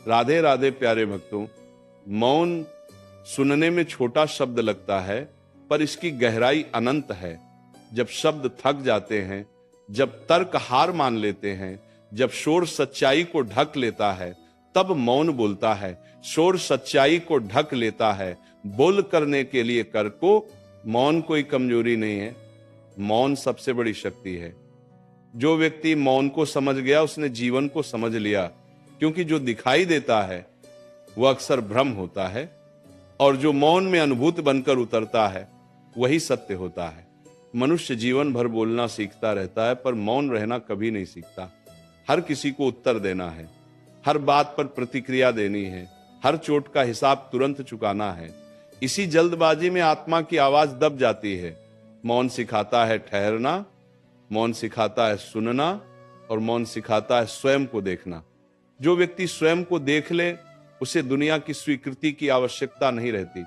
राधे राधे प्यारे भक्तों, मौन सुनने में छोटा शब्द लगता है, पर इसकी गहराई अनंत है। जब शब्द थक जाते हैं, जब तर्क हार मान लेते हैं, जब शोर सच्चाई को ढक लेता है, तब मौन बोलता है। शोर सच्चाई को ढक लेता है, बोल करने के लिए कर को। मौन कोई कमजोरी नहीं है, मौन सबसे बड़ी शक्ति है। जो व्यक्ति मौन को समझ गया, उसने जीवन को समझ लिया, क्योंकि जो दिखाई देता है वह अक्सर भ्रम होता है, और जो मौन में अनुभूत बनकर उतरता है वही सत्य होता है। मनुष्य जीवन भर बोलना सीखता रहता है, पर मौन रहना कभी नहीं सीखता। हर किसी को उत्तर देना है, हर बात पर प्रतिक्रिया देनी है, हर चोट का हिसाब तुरंत चुकाना है। इसी जल्दबाजी में आत्मा की आवाज दब जाती है। मौन सिखाता है ठहरना, मौन सिखाता है सुनना, और मौन सिखाता है स्वयं को देखना। जो व्यक्ति स्वयं को देख ले, उसे दुनिया की स्वीकृति की आवश्यकता नहीं रहती।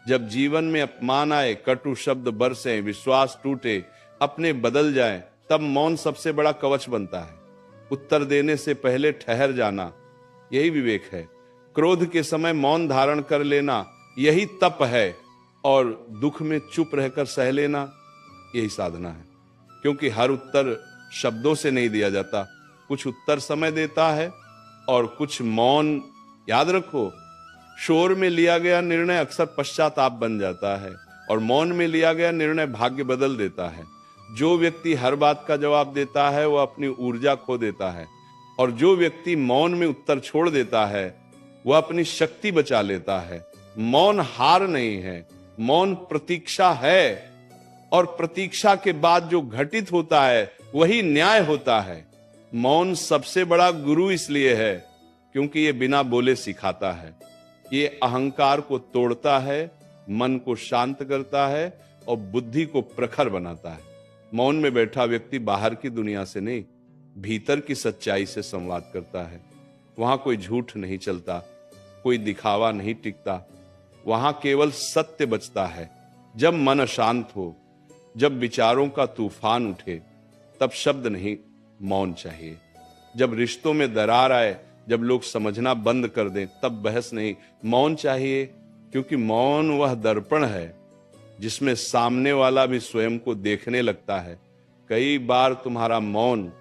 जब जीवन में अपमान आए, कटु शब्द बरसे, विश्वास टूटे, अपने बदल जाए, तब मौन सबसे बड़ा कवच बनता है। उत्तर देने से पहले ठहर जाना, यही विवेक है। क्रोध के समय मौन धारण कर लेना, यही तप है। और दुख में चुप रहकर सह लेना, यही साधना है। क्योंकि हर उत्तर शब्दों से नहीं दिया जाता, कुछ उत्तर समय देता है और कुछ मौन। याद रखो, शोर में लिया गया निर्णय अक्सर पश्चाताप बन जाता है, और मौन में लिया गया निर्णय भाग्य बदल देता है। जो व्यक्ति हर बात का जवाब देता है, वह अपनी ऊर्जा खो देता है, और जो व्यक्ति मौन में उत्तर छोड़ देता है, वह अपनी शक्ति बचा लेता है। मौन हार नहीं है, मौन प्रतीक्षा है, और प्रतीक्षा के बाद जो घटित होता है वही न्याय होता है। मौन सबसे बड़ा गुरु इसलिए है क्योंकि ये बिना बोले सिखाता है। ये अहंकार को तोड़ता है, मन को शांत करता है, और बुद्धि को प्रखर बनाता है। मौन में बैठा व्यक्ति बाहर की दुनिया से नहीं, भीतर की सच्चाई से संवाद करता है। वहां कोई झूठ नहीं चलता, कोई दिखावा नहीं टिकता, वहां केवल सत्य बचता है। जब मन शांत हो, जब विचारों का तूफान उठे, तब शब्द नहीं, मौन चाहिए। जब रिश्तों में दरार आए, जब लोग समझना बंद कर दें, तब बहस नहीं, मौन चाहिए। क्योंकि मौन वह दर्पण है जिसमें सामने वाला भी स्वयं को देखने लगता है। कई बार तुम्हारा मौन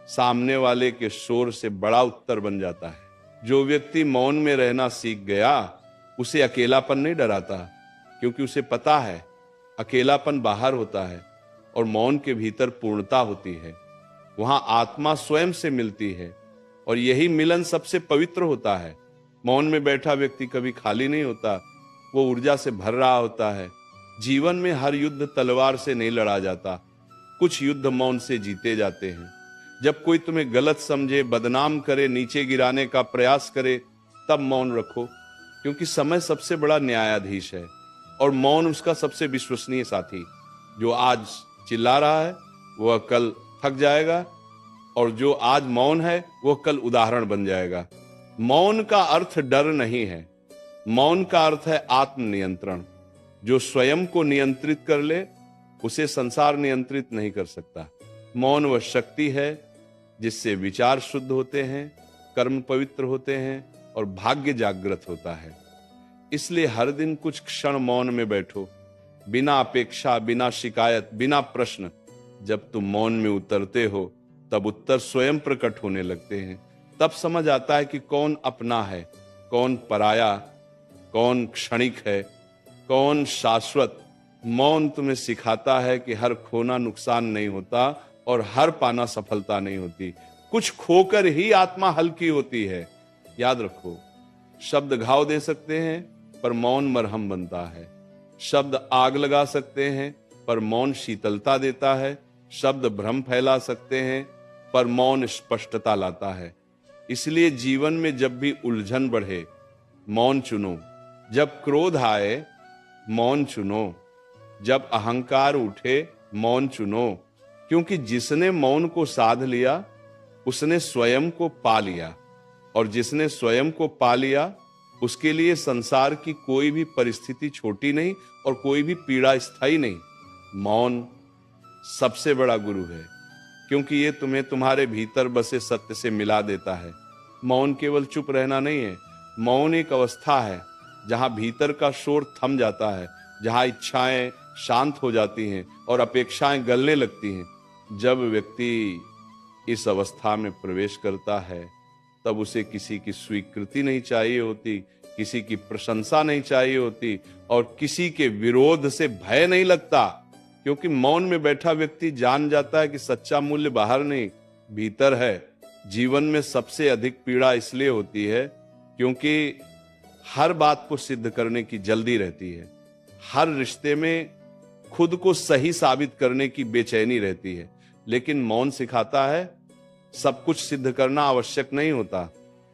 सामने वाले के शोर से बड़ा उत्तर बन जाता है। जो व्यक्ति मौन में रहना सीख गया, उसे अकेलापन नहीं डराता, क्योंकि उसे पता है अकेलापन बाहर होता है और मौन के भीतर पूर्णता होती है। वहां आत्मा स्वयं से मिलती है, और यही मिलन सबसे पवित्र होता है। मौन में बैठा व्यक्ति कभी खाली नहीं होता, वो ऊर्जा से भर रहा होता है। जीवन में हर युद्ध तलवार से नहीं लड़ा जाता, कुछ युद्ध मौन से जीते जाते हैं। जब कोई तुम्हें गलत समझे, बदनाम करे, नीचे गिराने का प्रयास करे, तब मौन रखो, क्योंकि समय सबसे बड़ा न्यायाधीश है, और मौन उसका सबसे विश्वसनीय साथी। जो आज चिल्ला रहा है वह कल थक जाएगा, और जो आज मौन है वह कल उदाहरण बन जाएगा। मौन का अर्थ डर नहीं है, मौन का अर्थ है आत्मनियंत्रण। जो स्वयं को नियंत्रित कर ले, उसे संसार नियंत्रित नहीं कर सकता। मौन वह शक्ति है जिससे विचार शुद्ध होते हैं, कर्म पवित्र होते हैं, और भाग्य जागृत होता है। इसलिए हर दिन कुछ क्षण मौन में बैठो, बिना अपेक्षा, बिना शिकायत, बिना प्रश्न। जब तुम मौन में उतरते हो, तब उत्तर स्वयं प्रकट होने लगते हैं। तब समझ आता है कि कौन अपना है, कौन पराया, कौन क्षणिक है, कौन शाश्वत। मौन तुम्हें सिखाता है कि हर खोना नुकसान नहीं होता, और हर पाना सफलता नहीं होती। कुछ खोकर ही आत्मा हल्की होती है। याद रखो, शब्द घाव दे सकते हैं, पर मौन मरहम बनता है। शब्द आग लगा सकते हैं, पर मौन शीतलता देता है। शब्द भ्रम फैला सकते हैं, पर मौन स्पष्टता लाता है। इसलिए जीवन में जब भी उलझन बढ़े, मौन चुनो। जब क्रोध आए, मौन चुनो। जब अहंकार उठे, मौन चुनो। क्योंकि जिसने मौन को साध लिया, उसने स्वयं को पा लिया, और जिसने स्वयं को पा लिया, उसके लिए संसार की कोई भी परिस्थिति छोटी नहीं, और कोई भी पीड़ा स्थायी नहीं। मौन सबसे बड़ा गुरु है, क्योंकि ये तुम्हें तुम्हारे भीतर बसे सत्य से मिला देता है। मौन केवल चुप रहना नहीं है, मौन एक अवस्था है जहां भीतर का शोर थम जाता है, जहां इच्छाएं शांत हो जाती हैं और अपेक्षाएं गलने लगती हैं। जब व्यक्ति इस अवस्था में प्रवेश करता है, तब उसे किसी की स्वीकृति नहीं चाहिए होती, किसी की प्रशंसा नहीं चाहिए होती और किसी के विरोध से भय नहीं लगता, क्योंकि मौन में बैठा व्यक्ति जान जाता है कि सच्चा मूल्य बाहर नहीं, भीतर है। जीवन में सबसे अधिक पीड़ा इसलिए होती है क्योंकि हर बात को सिद्ध करने की जल्दी रहती है, हर रिश्ते में खुद को सही साबित करने की बेचैनी रहती है। लेकिन मौन सिखाता है सब कुछ सिद्ध करना आवश्यक नहीं होता,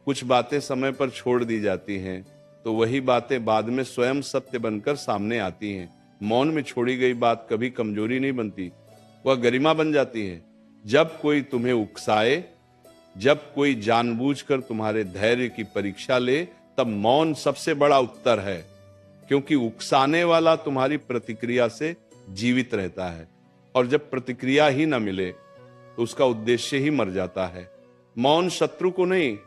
कुछ बातें समय पर छोड़ दी जाती हैं तो वही बातें बाद में स्वयं सत्य बनकर सामने आती हैं। मौन में छोड़ी गई बात कभी कमजोरी नहीं बनती, वह गरिमा बन जाती है। जब कोई तुम्हें उकसाए, जब कोई जानबूझकर तुम्हारे धैर्य की परीक्षा ले, तब मौन सबसे बड़ा उत्तर है, क्योंकि उकसाने वाला तुम्हारी प्रतिक्रिया से जीवित रहता है और जब प्रतिक्रिया ही न मिले तो उसका उद्देश्य ही मर जाता है। मौन शत्रु को नहीं,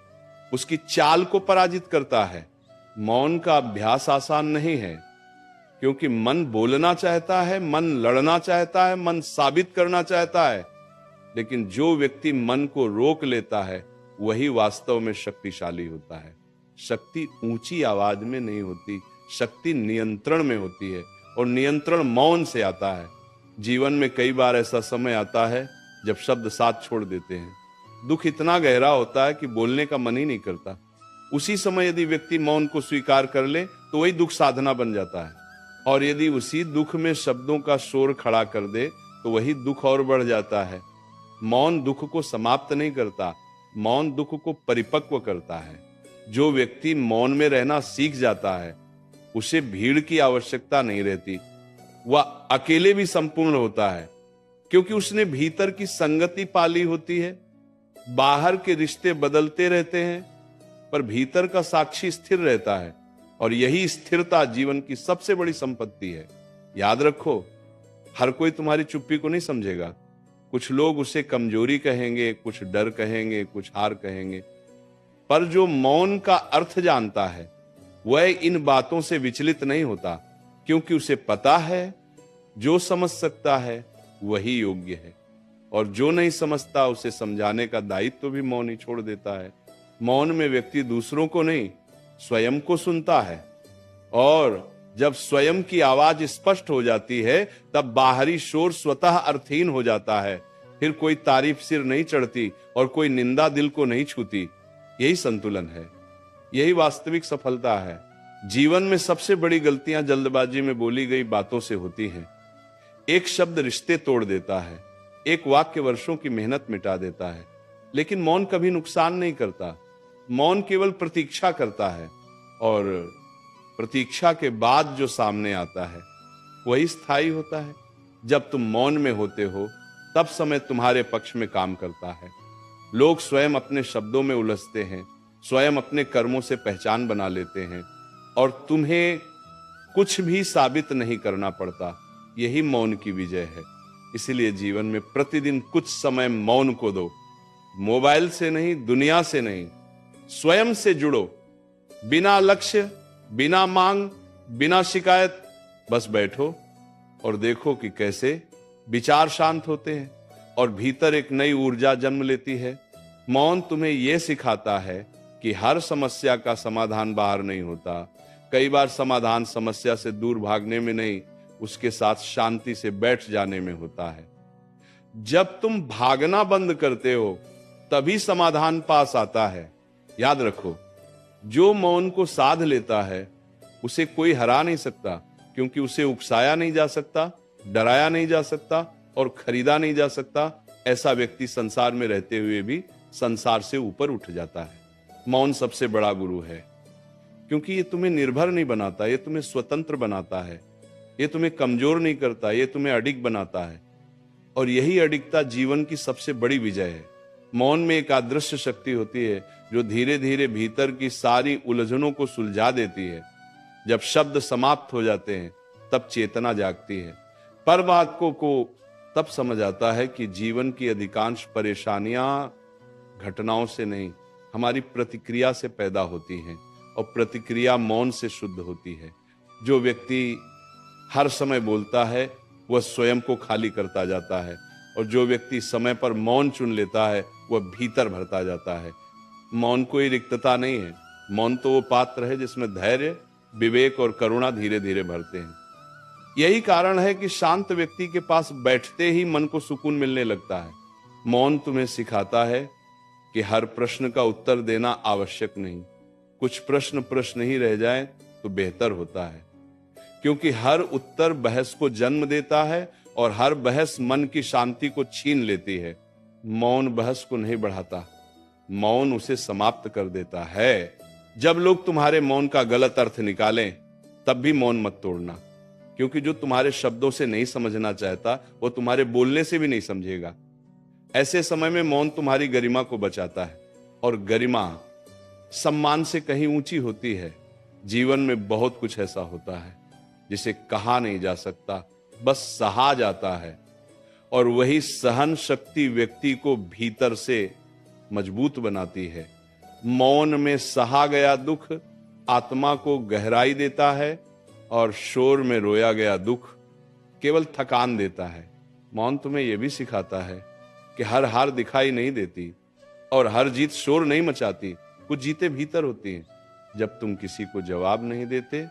उसकी चाल को पराजित करता है। मौन का अभ्यास आसान नहीं है, क्योंकि मन बोलना चाहता है, मन लड़ना चाहता है, मन साबित करना चाहता है। लेकिन जो व्यक्ति मन को रोक लेता है वही वास्तव में शक्तिशाली होता है। शक्ति ऊंची आवाज में नहीं होती, शक्ति नियंत्रण में होती है और नियंत्रण मौन से आता है। जीवन में कई बार ऐसा समय आता है जब शब्द साथ छोड़ देते हैं, दुख इतना गहरा होता है कि बोलने का मन ही नहीं करता। उसी समय यदि व्यक्ति मौन को स्वीकार कर ले तो वही दुख साधना बन जाता है, और यदि उसी दुख में शब्दों का शोर खड़ा कर दे तो वही दुख और बढ़ जाता है। मौन दुख को समाप्त नहीं करता, मौन दुख को परिपक्व करता है। जो व्यक्ति मौन में रहना सीख जाता है उसे भीड़ की आवश्यकता नहीं रहती, वह अकेले भी संपूर्ण होता है, क्योंकि उसने भीतर की संगति पाली होती है। बाहर के रिश्ते बदलते रहते हैं पर भीतर का साक्षी स्थिर रहता है, और यही स्थिरता जीवन की सबसे बड़ी संपत्ति है। याद रखो, हर कोई तुम्हारी चुप्पी को नहीं समझेगा। कुछ लोग उसे कमजोरी कहेंगे, कुछ डर कहेंगे, कुछ हार कहेंगे, पर जो मौन का अर्थ जानता है वह इन बातों से विचलित नहीं होता, क्योंकि उसे पता है जो समझ सकता है वही योग्य है, और जो नहीं समझता उसे समझाने का दायित्व भी मौन ही छोड़ देता है। मौन में व्यक्ति दूसरों को नहीं, स्वयं को सुनता है, और जब स्वयं की आवाज स्पष्ट हो जाती है तब बाहरी शोर स्वतः अर्थहीन हो जाता है। फिर कोई तारीफ सिर नहीं चढ़ती और कोई निंदा दिल को नहीं छूती। यही संतुलन है, यही वास्तविक सफलता है। जीवन में सबसे बड़ी गलतियां जल्दबाजी में बोली गई बातों से होती हैं। एक शब्द रिश्ते तोड़ देता है, एक वाक्य वर्षों की मेहनत मिटा देता है। लेकिन मौन कभी नुकसान नहीं करता, मौन केवल प्रतीक्षा करता है, और प्रतीक्षा के बाद जो सामने आता है वही स्थायी होता है। जब तुम मौन में होते हो तब समय तुम्हारे पक्ष में काम करता है। लोग स्वयं अपने शब्दों में उलझते हैं, स्वयं अपने कर्मों से पहचान बना लेते हैं, और तुम्हें कुछ भी साबित नहीं करना पड़ता। यही मौन की विजय है। इसलिए जीवन में प्रतिदिन कुछ समय मौन को दो। मोबाइल से नहीं, दुनिया से नहीं, स्वयं से जुड़ो। बिना लक्ष्य, बिना मांग, बिना शिकायत, बस बैठो और देखो कि कैसे विचार शांत होते हैं और भीतर एक नई ऊर्जा जन्म लेती है। मौन तुम्हें यह सिखाता है कि हर समस्या का समाधान बाहर नहीं होता। कई बार समाधान समस्या से दूर भागने में नहीं, उसके साथ शांति से बैठ जाने में होता है। जब तुम भागना बंद करते हो तभी समाधान पास आता है। याद रखो, जो मौन को साध लेता है उसे कोई हरा नहीं सकता, क्योंकि उसे उकसाया नहीं जा सकता, डराया नहीं जा सकता और खरीदा नहीं जा सकता। ऐसा व्यक्ति संसार में रहते हुए भी संसार से ऊपर उठ जाता है। मौन सबसे बड़ा गुरु है, क्योंकि ये तुम्हें निर्भर नहीं बनाता, ये तुम्हें स्वतंत्र बनाता है। ये तुम्हें कमजोर नहीं करता, ये तुम्हें अडिग बनाता है, और यही अडिगता जीवन की सबसे बड़ी विजय है। मौन में एक अदृश्य शक्ति होती है जो धीरे धीरे भीतर की सारी उलझनों को सुलझा देती है। जब शब्द समाप्त हो जाते हैं तब चेतना जागती है। पर वाक्यों को तब समझ आता है कि जीवन की अधिकांश परेशानियां घटनाओं से नहीं, हमारी प्रतिक्रिया से पैदा होती हैं और प्रतिक्रिया मौन से शुद्ध होती है। जो व्यक्ति हर समय बोलता है वह स्वयं को खाली करता जाता है, और जो व्यक्ति समय पर मौन चुन लेता है वह भीतर भरता जाता है। मौन कोई रिक्तता नहीं है, मौन तो वो पात्र है जिसमें धैर्य, विवेक और करुणा धीरे धीरे भरते हैं। यही कारण है कि शांत व्यक्ति के पास बैठते ही मन को सुकून मिलने लगता है। मौन तुम्हें सिखाता है कि हर प्रश्न का उत्तर देना आवश्यक नहीं, कुछ प्रश्न ही रह जाए तो बेहतर होता है, क्योंकि हर उत्तर बहस को जन्म देता है और हर बहस मन की शांति को छीन लेती है। मौन बहस को नहीं बढ़ाता, मौन उसे समाप्त कर देता है। जब लोग तुम्हारे मौन का गलत अर्थ निकालें तब भी मौन मत तोड़ना, क्योंकि जो तुम्हारे शब्दों से नहीं समझना चाहता वो तुम्हारे बोलने से भी नहीं समझेगा। ऐसे समय में मौन तुम्हारी गरिमा को बचाता है, और गरिमा सम्मान से कहीं ऊंची होती है। जीवन में बहुत कुछ ऐसा होता है जिसे कहा नहीं जा सकता, बस सहा जाता है, और वही सहन शक्ति व्यक्ति को भीतर से मजबूत बनाती है। मौन में सहा गया दुख आत्मा को गहराई देता है, और शोर में रोया गया दुख केवल थकान देता है। मौन तुम्हें यह भी सिखाता है कि हर हार दिखाई नहीं देती और हर जीत शोर नहीं मचाती, कुछ जीतें भीतर होती हैं। जब तुम किसी को जवाब नहीं देते,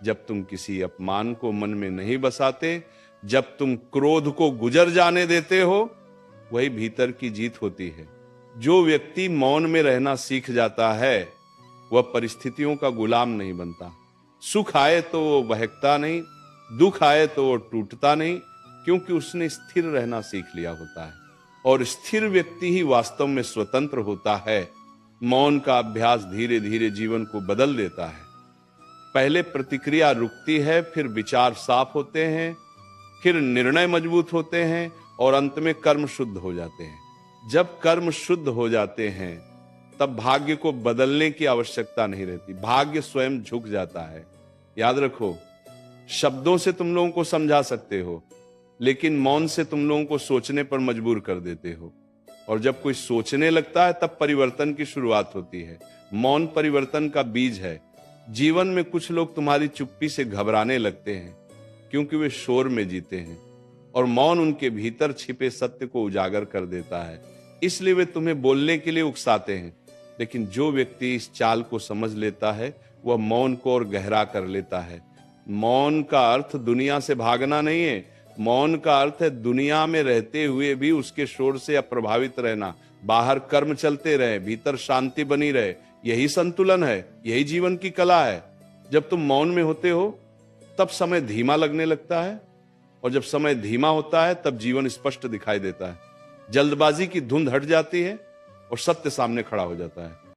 जब तुम किसी अपमान को मन में नहीं बसाते, जब तुम क्रोध को गुजर जाने देते हो, वही भीतर की जीत होती है। जो व्यक्ति मौन में रहना सीख जाता है वह परिस्थितियों का गुलाम नहीं बनता। सुख आए तो वो बहकता नहीं, दुख आए तो वो टूटता नहीं, क्योंकि उसने स्थिर रहना सीख लिया होता है, और स्थिर व्यक्ति ही वास्तव में स्वतंत्र होता है। मौन का अभ्यास धीरे धीरे जीवन को बदल देता है। पहले प्रतिक्रिया रुकती है, फिर विचार साफ होते हैं, फिर निर्णय मजबूत होते हैं, और अंत में कर्म शुद्ध हो जाते हैं। जब कर्म शुद्ध हो जाते हैं तब भाग्य को बदलने की आवश्यकता नहीं रहती, भाग्य स्वयं झुक जाता है। याद रखो, शब्दों से तुम लोगों को समझा सकते हो, लेकिन मौन से तुम लोगों को सोचने पर मजबूर कर देते हो, और जब कोई सोचने लगता है तब परिवर्तन की शुरुआत होती है। मौन परिवर्तन का बीज है। जीवन में कुछ लोग तुम्हारी चुप्पी से घबराने लगते हैं, क्योंकि वे शोर में जीते हैं, और मौन उनके भीतर छिपे सत्य को उजागर कर देता है, इसलिए वे तुम्हें बोलने के लिए उकसाते हैं। लेकिन जो व्यक्ति इस चाल को समझ लेता है वह मौन को और गहरा कर लेता है। मौन का अर्थ दुनिया से भागना नहीं है, मौन का अर्थ है दुनिया में रहते हुए भी उसके शोर से अप्रभावित रहना। बाहर कर्म चलते रहे, भीतर शांति बनी रहे, यही संतुलन है, यही जीवन की कला है। जब तुम मौन में होते हो तब समय धीमा लगने लगता है, और जब समय धीमा होता है तब जीवन स्पष्ट दिखाई देता है। जल्दबाजी की धुंध हट जाती है और सत्य सामने खड़ा हो जाता है।